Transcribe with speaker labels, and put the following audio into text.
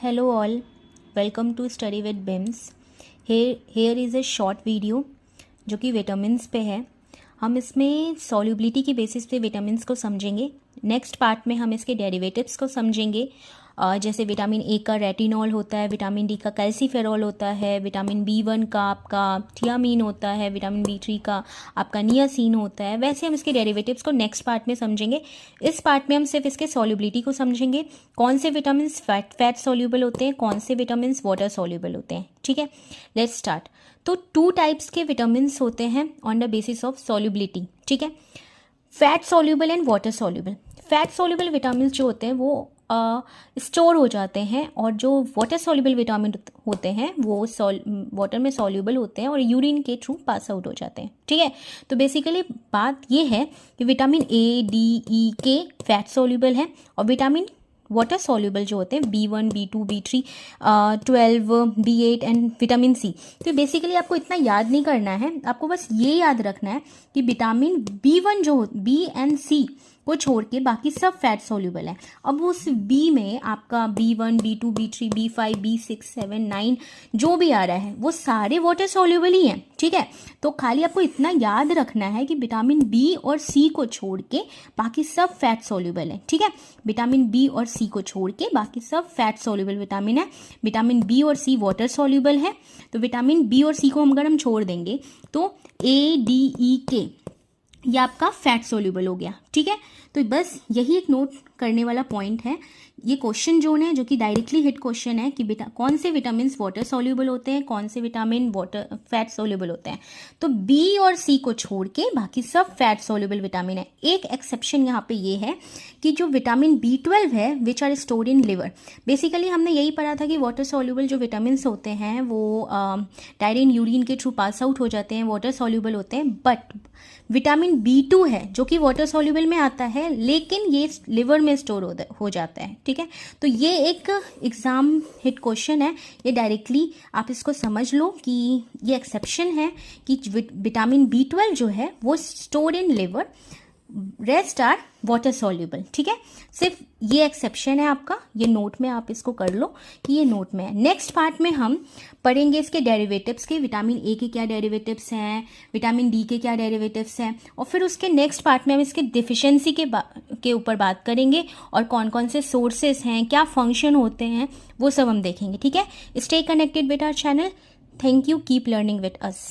Speaker 1: Hello all, welcome to Study with BIMS. Here is a short video जो कि vitamins पे है. हम इसमें सॉल्युबिलिटी की बेसिस पे विटामिन्स को समझेंगे. नेक्स्ट पार्ट में हम इसके डेरिवेटिव्स को समझेंगे. जैसे विटामिन ए का रेटिनॉल होता है, विटामिन डी का कैल्सीफेरॉल होता है, विटामिन B1 का आपका थियामीन होता है, विटामिन B3 का आपका नियासिन होता है. वैसे हम इसके डेरिवेटिव्स को नेक्स्ट पार्ट में समझेंगे. इस पार्ट में हम सिर्फ इसके सॉल्युबिलिटी को समझेंगे. कौन से विटामिन फैट सॉल्युबल होते हैं, कौन से विटामिन वाटर सॉल्युबल होते हैं. ठीक है, लेट्स स्टार्ट. तो 2 टाइप्स के विटामिन होते हैं on the basis of solubility. ठीक है, fat soluble and water soluble. Fat soluble vitamin जो होते हैं वो स्टोर हो जाते हैं, और जो वाटर सॉल्युबल विटामिन होते हैं वो वाटर में सॉल्युबल होते हैं और यूरिन के थ्रू पास आउट हो जाते हैं. ठीक है, तो बेसिकली बात ये है कि विटामिन ए, डी, ई, के फैट सॉल्युबल हैं, और विटामिन वाटर सॉल्युबल जो होते हैं B1, B2, B3, 12, B8 and vitamin C. तो बेसिकली आपको इतना याद नहीं करना है, आपको बस ये याद रखना है कि विटामिन B1 जो B एंड C को छोड़ के बाकी सब फैट सॉल्युबल है. अब उस B में आपका B1, B2, B3, B5, B6, 7, 9 जो भी आ रहा है वो सारे वाटर सॉल्युबल ही हैं. ठीक है, तो खाली आपको इतना याद रखना है कि विटामिन B और C को छोड़ के बाकी सब फैट सॉल्युबल है. ठीक है, विटामिन B और C को छोड़ के बाकी सब फैट सॉल्युबल विटामिन है. विटामिन B और C वाटर सॉल्युबल है, तो विटामिन B और C को अगर हम छोड़ देंगे तो A, D, E, K ये आपका फैट सॉल्युबल हो गया. ठीक है, तो बस यही एक नोट करने वाला पॉइंट है. ये क्वेश्चन जोन है जो कि डायरेक्टली हिट क्वेश्चन है कि कौन से विटामिन वाटर सॉल्युबल होते हैं, कौन से विटामिन वाटर फैट सॉल्युबल होते हैं. तो B और C को छोड़ के बाकी सब फैट सॉल्युबल विटामिन है. एक एक्सेप्शन यहाँ पे ये है कि जो विटामिन B12 है which are stored in liver. Basically हमने यही पढ़ा था कि वाटर सॉल्युबल जो विटामिन होते हैं वो डायरेक्ट यूरिन के थ्रू पास आउट हो जाते हैं, वाटर सॉल्युबल होते हैं. बट विटामिन B2 है जो कि वाटर सॉल्युबल में आता है, लेकिन ये लिवर में स्टोर हो जाता है. ठीक है, तो ये एक एग्जाम हिट क्वेश्चन है. ये डायरेक्टली आप इसको समझ लो कि ये एक्सेप्शन है कि विटामिन B12 जो है वो store in liver, rest are water soluble. ठीक है, सिर्फ ये एक्सेप्शन है आपका. ये नोट में आप इसको कर लो कि ये नोट में है. नेक्स्ट पार्ट में हम पढ़ेंगे इसके डेरिवेटिव्स के. विटामिन ए के क्या डेरिवेटिव्स हैं, विटामिन डी के क्या डेरिवेटिव्स हैं, और फिर उसके नेक्स्ट पार्ट में हम इसके डिफिशियंसी के ऊपर बात करेंगे, और कौन कौन से सोर्सेस हैं, क्या फंक्शन होते हैं, वो सब हम देखेंगे. ठीक है, stay connected with our channel. Thank you, keep learning with us.